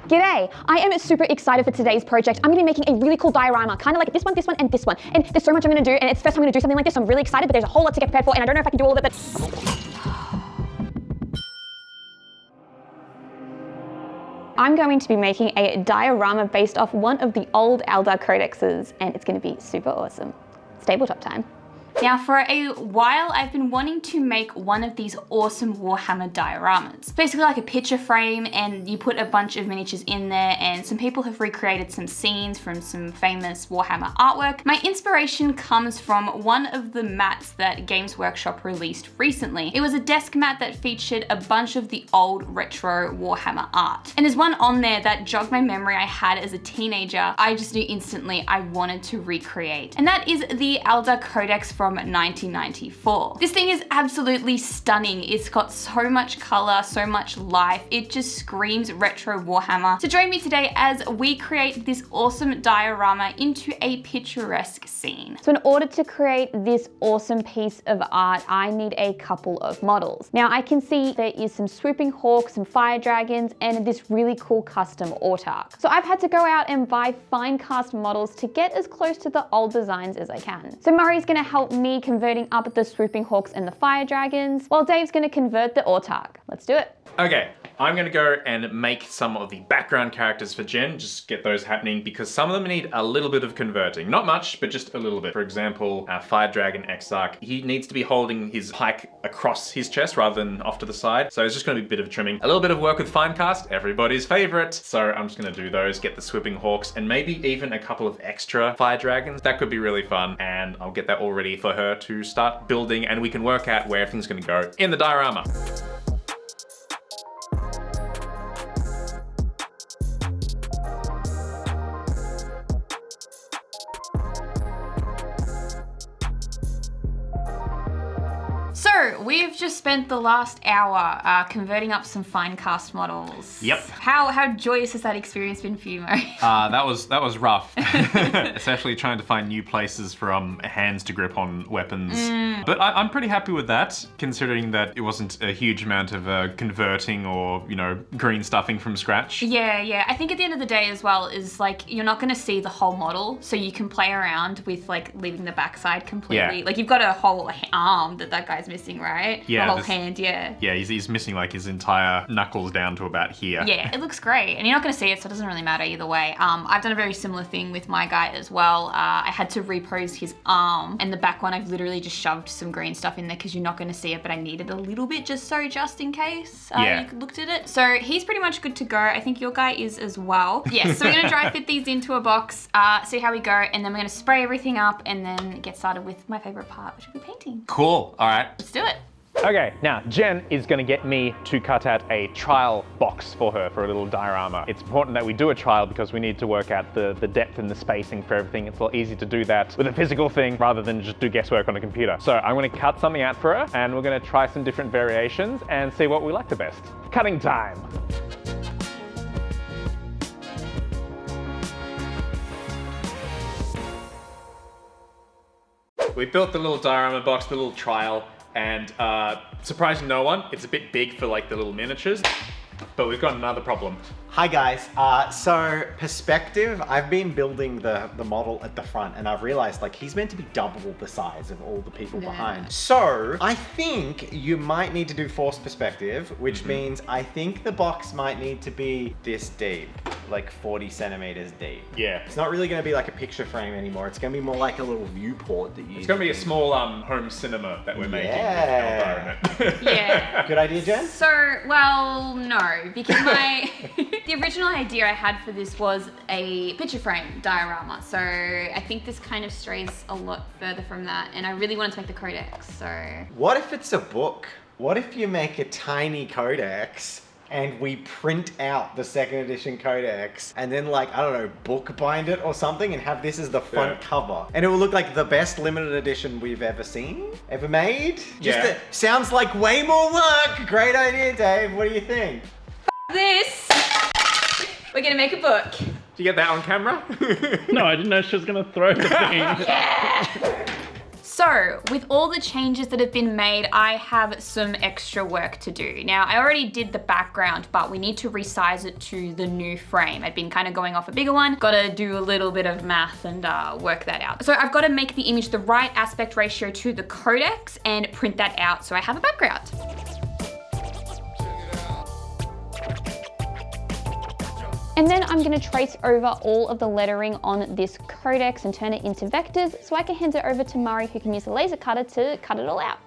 G'day! I am super excited for today's project. I'm going to be making a really cool diorama, kind of like this one, and this one. And there's so much I'm going to do, and it's the first time I'm going to do something like this, so I'm really excited, but there's a whole lot to get prepared for, and I don't know if I can do all of it, but... I'm going to be making a diorama based off one of the old Eldar codexes, and it's going to be super awesome. It's tabletop time. Now, for a while, I've been wanting to make one of these awesome Warhammer dioramas. Basically like a picture frame, and you put a bunch of miniatures in there, and some people have recreated some scenes from some famous Warhammer artwork. My inspiration comes from one of the mats that Games Workshop released recently. It was a desk mat that featured a bunch of the old retro Warhammer art. And there's one on there that jogged my memory I had as a teenager. I just knew instantly I wanted to recreate. And that is the Eldar Codex from 1994. This thing is absolutely stunning. It's got so much color, so much life. It just screams retro Warhammer. So join me today as we create this awesome diorama into a picturesque scene. So in order to create this awesome piece of art, I need a couple of models. Now I can see there is some swooping hawks, some fire dragons, and this really cool custom autarch. So I've had to go out and buy fine cast models to get as close to the old designs as I can. So Murray's gonna help me converting up the swooping hawks and the fire dragons, while Dave's gonna convert the autarch. Let's do it. Okay, I'm gonna go and make some of the background characters for Jen, just get those happening, because some of them need a little bit of converting. Not much, but just a little bit. For example, our Fire Dragon Exarch, he needs to be holding his pike across his chest rather than off to the side. So it's just gonna be a bit of trimming. A little bit of work with Finecast, everybody's favorite. So I'm just gonna do those, get the swooping hawks, and maybe even a couple of extra Fire Dragons. That could be really fun, and I'll get that all ready for her to start building, and we can work out where everything's gonna go in the diorama. So we've just spent the last hour converting up some Finecast models. Yep. How joyous has that experience been for you, Murray? That was rough, especially trying to find new places for hands to grip on weapons. But I'm pretty happy with that, considering that it wasn't a huge amount of converting or, you know, green stuffing from scratch. Yeah. I think at the end of the day as well is like, you're not going to see the whole model, so you can play around with like leaving the backside completely. Yeah. Like you've got a whole arm that guy's missing, right? Yeah. A whole hand, yeah. Yeah, he's missing like his entire knuckles down to about here. Yeah, it looks great. And you're not going to see it, so it doesn't really matter either way. I've done a very similar thing with my guy as well. I had to repose his arm, and the back one I've literally just shoved some green stuff in there because you're not going to see it, but I needed a little bit just in case you looked at it. So he's pretty much good to go. I think your guy is as well. Yeah, so we're going to dry fit these into a box, see how we go, and then we're going to spray everything up and then get started with my favorite part, which will be painting. Cool, all right. Let's do it. Okay, now Jen is going to get me to cut out a trial box for her for a little diorama. It's important that we do a trial because we need to work out the depth and the spacing for everything. It's a lot easier to do that with a physical thing rather than just do guesswork on a computer. So I'm going to cut something out for her, and we're going to try some different variations and see what we like the best. Cutting time. We built the little diorama box, the little trial, and surprising no one, it's a bit big for like the little miniatures, but we've got another problem. Hi guys, so perspective, I've been building the model at the front, and I've realized like he's meant to be double the size of all the people behind. So I think you might need to do forced perspective, which means I think the box might need to be this deep, like 40 centimeters deep. Yeah. It's not really gonna be like a picture frame anymore. It's gonna be more like a little viewport that you. It's gonna be a small home cinema that we're making. Yeah. With Eldar in it. Yeah. Good idea, Jen? So, well, no, because the original idea I had for this was a picture frame diorama. So I think this kind of strays a lot further from that, and I really wanted to make the codex, so. What if it's a book? What if you make a tiny codex and we print out the second edition codex and then like, I don't know, book bind it or something and have this as the front cover? And it will look like the best limited edition we've ever seen, ever made. Sounds like way more work. Great idea, Dave. What do you think? This. We're gonna make a book. Did you get that on camera? No, I didn't know she was going to throw the thing. So with all the changes that have been made, I have some extra work to do. Now, I already did the background, but we need to resize it to the new frame. I'd been kind of going off a bigger one. Gotta do a little bit of math and work that out. So I've got to make the image the right aspect ratio to the codex and print that out so I have a background. And then I'm gonna trace over all of the lettering on this codex and turn it into vectors so I can hand it over to Murray, who can use the laser cutter to cut it all out.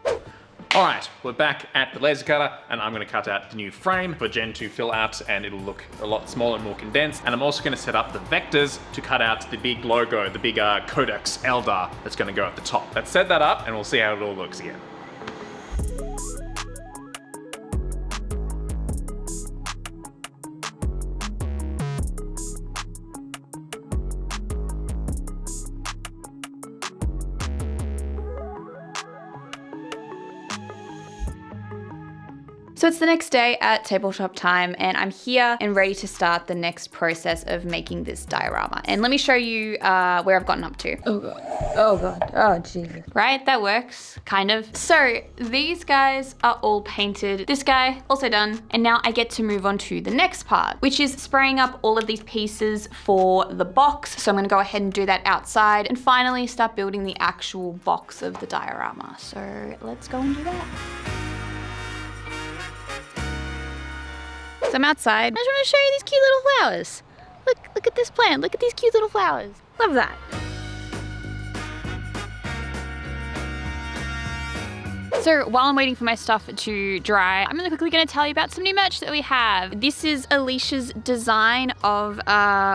All right, we're back at the laser cutter and I'm gonna cut out the new frame for Jen to fill out and it'll look a lot smaller and more condensed. And I'm also gonna set up the vectors to cut out the big logo, the big Codex Eldar that's gonna go at the top. Let's set that up and we'll see how it all looks again. So it's the next day at tabletop time and I'm here and ready to start the next process of making this diorama. And let me show you where I've gotten up to. Oh God, oh God, oh Jesus. Right, that works, kind of. So these guys are all painted. This guy, also done. And now I get to move on to the next part, which is spraying up all of these pieces for the box. So I'm gonna go ahead and do that outside and finally start building the actual box of the diorama. So let's go and do that. So I'm outside. I just want to show you these cute little flowers. Look at this plant. Look at these cute little flowers. Love that. So while I'm waiting for my stuff to dry, I'm really quickly going to tell you about some new merch that we have. This is Alicia's design of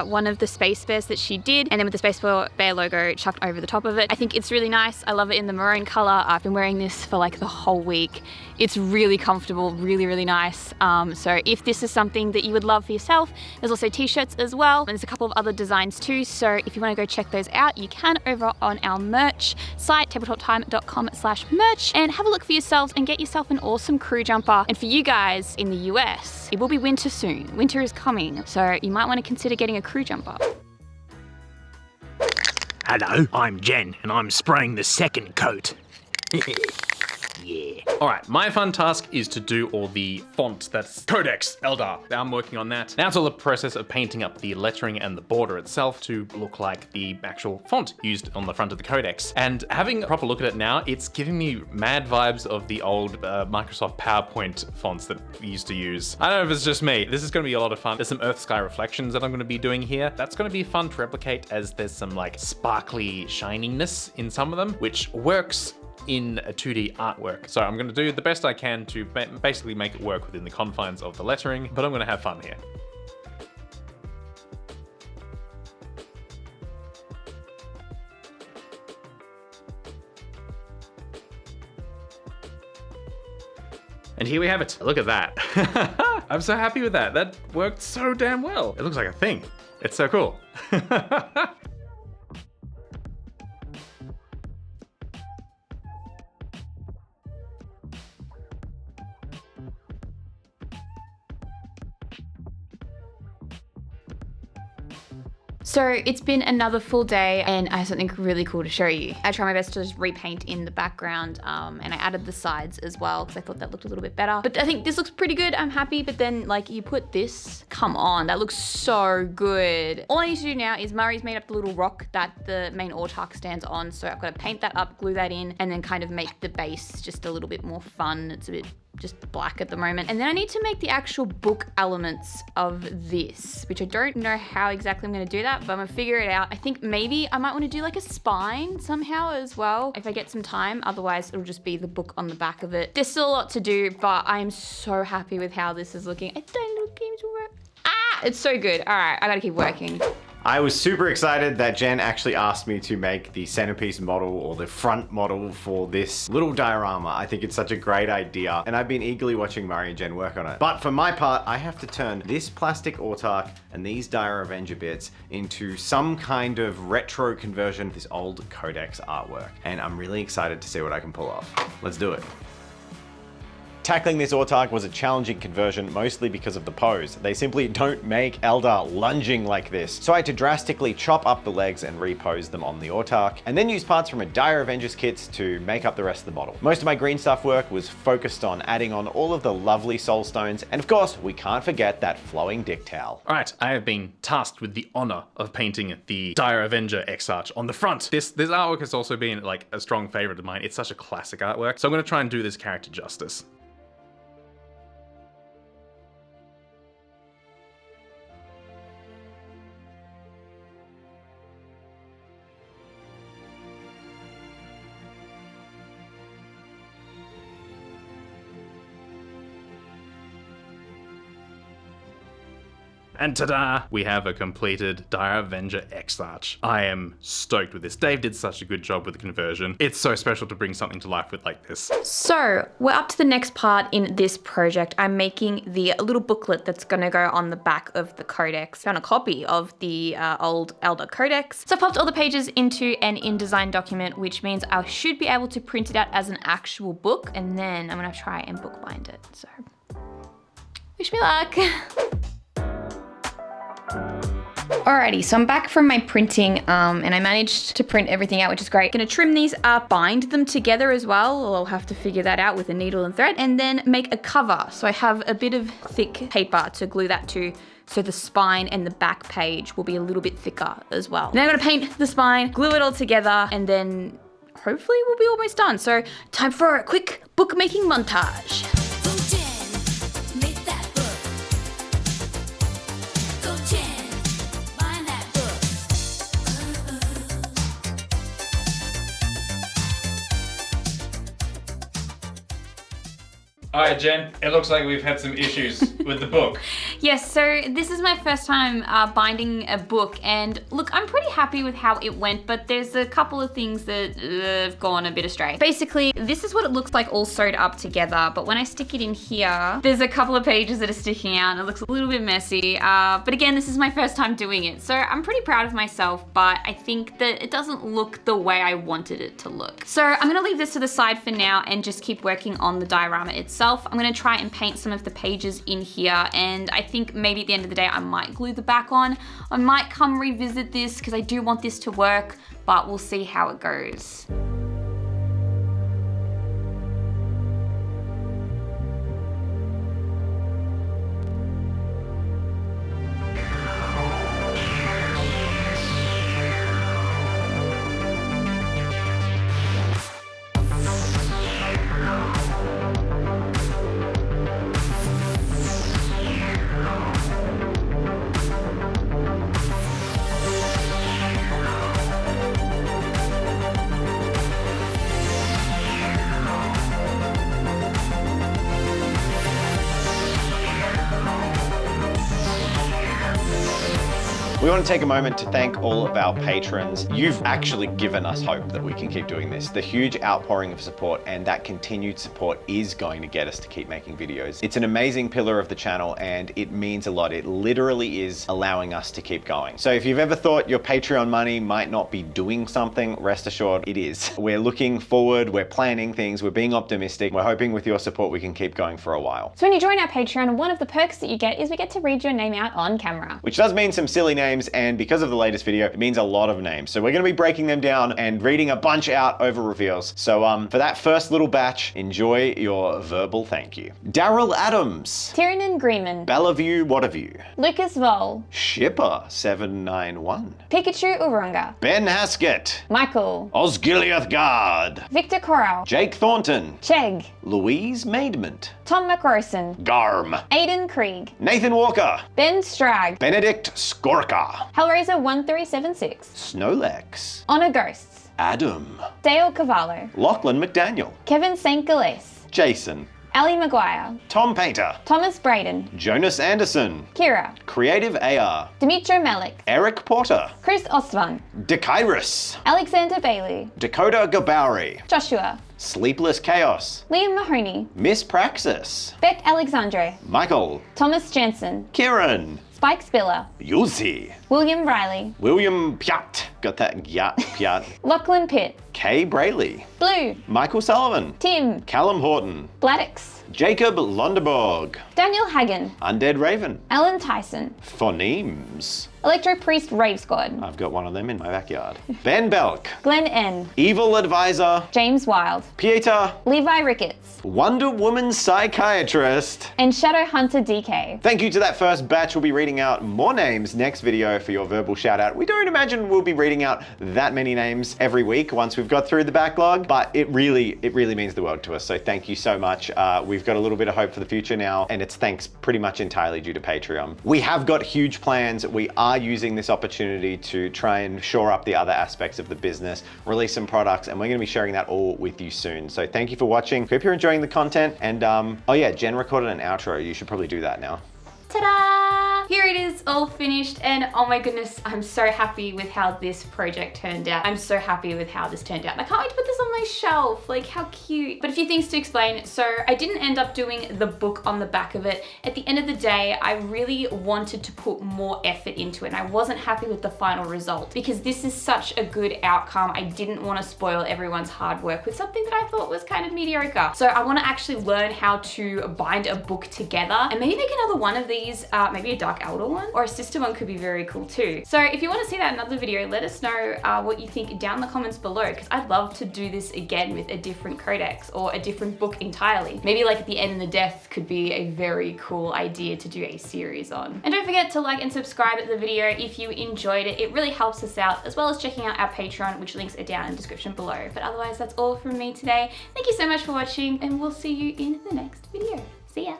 one of the Space Bears that she did, and then with the Space Bear logo chucked over the top of it. I think it's really nice. I love it in the maroon color. I've been wearing this for like the whole week. It's really comfortable, really, really nice. So if this is something that you would love for yourself, there's also t-shirts as well. And there's a couple of other designs too. So if you want to go check those out, you can over on our merch site, tabletoptime.com/merch, and have a look for yourselves and get yourself an awesome crew jumper. And for you guys in the US, it will be winter soon. Winter is coming. So you might want to consider getting a crew jumper. Hello, I'm Jen, and I'm spraying the second coat. Yeah. All right, my fun task is to do all the font that's Codex Eldar. I'm working on that. Now it's all the process of painting up the lettering and the border itself to look like the actual font used on the front of the Codex. And having a proper look at it now, it's giving me mad vibes of the old Microsoft PowerPoint fonts that we used to use. I don't know if it's just me. This is gonna be a lot of fun. There's some Earth Sky reflections that I'm gonna be doing here. That's gonna be fun to replicate as there's some like sparkly shininess in some of them, which works in a 2D artwork. So I'm gonna do the best I can to basically make it work within the confines of the lettering, but I'm gonna have fun here. And here we have it. Look at that. I'm so happy with that. That worked so damn well. It looks like a thing. It's so cool. So it's been another full day and I have something really cool to show you. I try my best to just repaint in the background and I added the sides as well because I thought that looked a little bit better. But I think this looks pretty good. I'm happy, but then like you put this, come on, that looks so good. All I need to do now is Murray's made up the little rock that the main autarch stands on. So I've got to paint that up, glue that in, and then kind of make the base just a little bit more fun. It's a bit just black at the moment. And then I need to make the actual book elements of this, which I don't know how exactly I'm gonna do that, but I'm gonna figure it out. I think maybe I might wanna do like a spine somehow as well, if I get some time. Otherwise, it'll just be the book on the back of it. There's still a lot to do, but I am so happy with how this is looking. I don't look into work. Ah, it's so good. All right, I gotta keep working. I was super excited that Jen actually asked me to make the centerpiece model or the front model for this little diorama. I think it's such a great idea and I've been eagerly watching Murray and Jen work on it. But for my part, I have to turn this plastic autarch and these Dire Avenger bits into some kind of retro conversion of this old Codex artwork. And I'm really excited to see what I can pull off. Let's do it. Tackling this autarch was a challenging conversion, mostly because of the pose. They simply don't make Eldar lunging like this, so I had to drastically chop up the legs and repose them on the autarch, and then use parts from a Dire Avengers kit to make up the rest of the model. Most of my green stuff work was focused on adding on all of the lovely soul stones, and of course, we can't forget that flowing dick towel. Alright, I have been tasked with the honor of painting the Dire Avenger Exarch on the front. This artwork has also been like a strong favorite of mine. It's such a classic artwork, so I'm gonna try and do this character justice. And ta-da! We have a completed Dire Avenger Exarch. I am stoked with this. Dave did such a good job with the conversion. It's so special to bring something to life with like this. So we're up to the next part in this project. I'm making the little booklet that's gonna go on the back of the codex. Found a copy of the old Eldar Codex. So I popped all the pages into an InDesign document, which means I should be able to print it out as an actual book, and then I'm gonna try and bookbind it. So wish me luck. Alrighty, so I'm back from my printing and I managed to print everything out, which is great. Gonna trim these up, bind them together as well. I'll have to figure that out with a needle and thread, and then make a cover. So I have a bit of thick paper to glue that to, so the spine and the back page will be a little bit thicker as well. Now I'm gonna paint the spine, glue it all together, and then hopefully we'll be almost done. So time for a quick bookmaking montage. Alright, Jen, it looks like we've had some issues with the book. Yes, so this is my first time binding a book, and look, I'm pretty happy with how it went, but there's a couple of things that have gone a bit astray. Basically, this is what it looks like all sewed up together, but when I stick it in here, there's a couple of pages that are sticking out and it looks a little bit messy. But again, this is my first time doing it, so I'm pretty proud of myself, but I think that it doesn't look the way I wanted it to look. So I'm gonna leave this to the side for now and just keep working on the diorama itself. I'm gonna try and paint some of the pages in here, and I think maybe at the end of the day I might glue the back on. I might come revisit this because I do want this to work, but we'll see how it goes. We want to take a moment to thank all of our patrons. You've actually given us hope that we can keep doing this. The huge outpouring of support and that continued support is going to get us to keep making videos. It's an amazing pillar of the channel and it means a lot. It literally is allowing us to keep going. So if you've ever thought your Patreon money might not be doing something, rest assured it is. We're looking forward, we're planning things, we're being optimistic. We're hoping with your support we can keep going for a while. So when you join our Patreon, one of the perks that you get is we get to read your name out on camera. Which does mean some silly names, and because of the latest video, it means a lot of names. So we're gonna be breaking them down and reading a bunch out over reveals. So for that first little batch, enjoy your verbal thank you. Daryl Adams. Tiernan Greenman. Bellevue, what have you? Lucas Vol. Shipper 791. Pikachu Urunga. Ben Haskett. Michael. Osgiliath Guard. Victor Corral. Jake Thornton. Chegg. Louise Maidment. Tom McRosen. Garm. Aidan Krieg. Nathan Walker. Ben Strag. Benedict Skorka. Hellraiser 1376. Snowlex. Honor Ghosts. Adam. Dale Cavallo. Lachlan McDaniel. Kevin St. Galais. Jason. Ali Maguire. Tom Painter. Thomas Braden. Jonas Anderson. Kira. Creative AR. Dimitro Melik. Eric Porter. Chris Ostvan. Dekairis. Alexander Bailey. Dakota Gabouri. Joshua. Sleepless Chaos. Liam Mahoney. Miss Praxis. Beck Alexandre. Michael. Thomas Jensen. Kieran. Spike Spiller. Yulzi. William Riley. William Piat. Got that? Piat. Lachlan Pitt. Kay Brayley, Blue, Michael Sullivan, Tim, Callum Horton, Bladix, Jacob Londerborg, Daniel Hagen, Undead Raven, Alan Tyson, Phonemes. Electro Priest Rave Squad, I've got one of them in my backyard. Ben Belk, Glenn N, Evil Advisor, James Wild, Pieter, Levi Ricketts, Wonder Woman Psychiatrist. and Shadow Hunter DK. Thank you to that first batch. We'll be reading out more names next video for your verbal shout out. We don't imagine we'll be reading out that many names every week once we've got through the backlog, but it really means the world to us. So thank you so much. We've got a little bit of hope for the future now, and it's thanks pretty much entirely due to Patreon. We have got huge plans. We are using this opportunity to try and shore up the other aspects of the business, release some products, and we're going to be sharing that all with you soon. So thank you for watching. Hope you're enjoying the content. And oh yeah, Jen recorded an outro. You should probably do that now. Ta-da! Here it is, all finished, and oh my goodness, I'm so happy with how this project turned out. I'm so happy with how this turned out. And I can't wait to put this on my shelf, like how cute. But a few things to explain. So I didn't end up doing the book on the back of it. At the end of the day, I really wanted to put more effort into it, and I wasn't happy with the final result because this is such a good outcome. I didn't want to spoil everyone's hard work with something that I thought was kind of mediocre. So I want to actually learn how to bind a book together and maybe make another one of these, maybe a Dark Elder one or a sister one could be very cool too. So if you want to see that in another video, let us know what you think down in the comments below, because I'd love to do this again with a different codex or a different book entirely. Maybe like The End and the Death could be a very cool idea to do a series on. And don't forget to like and subscribe at the video if you enjoyed it. It really helps us out, as well as checking out our Patreon, which links are down in the description below. But otherwise, that's all from me today. Thank you so much for watching, and we'll see you in the next video. See ya.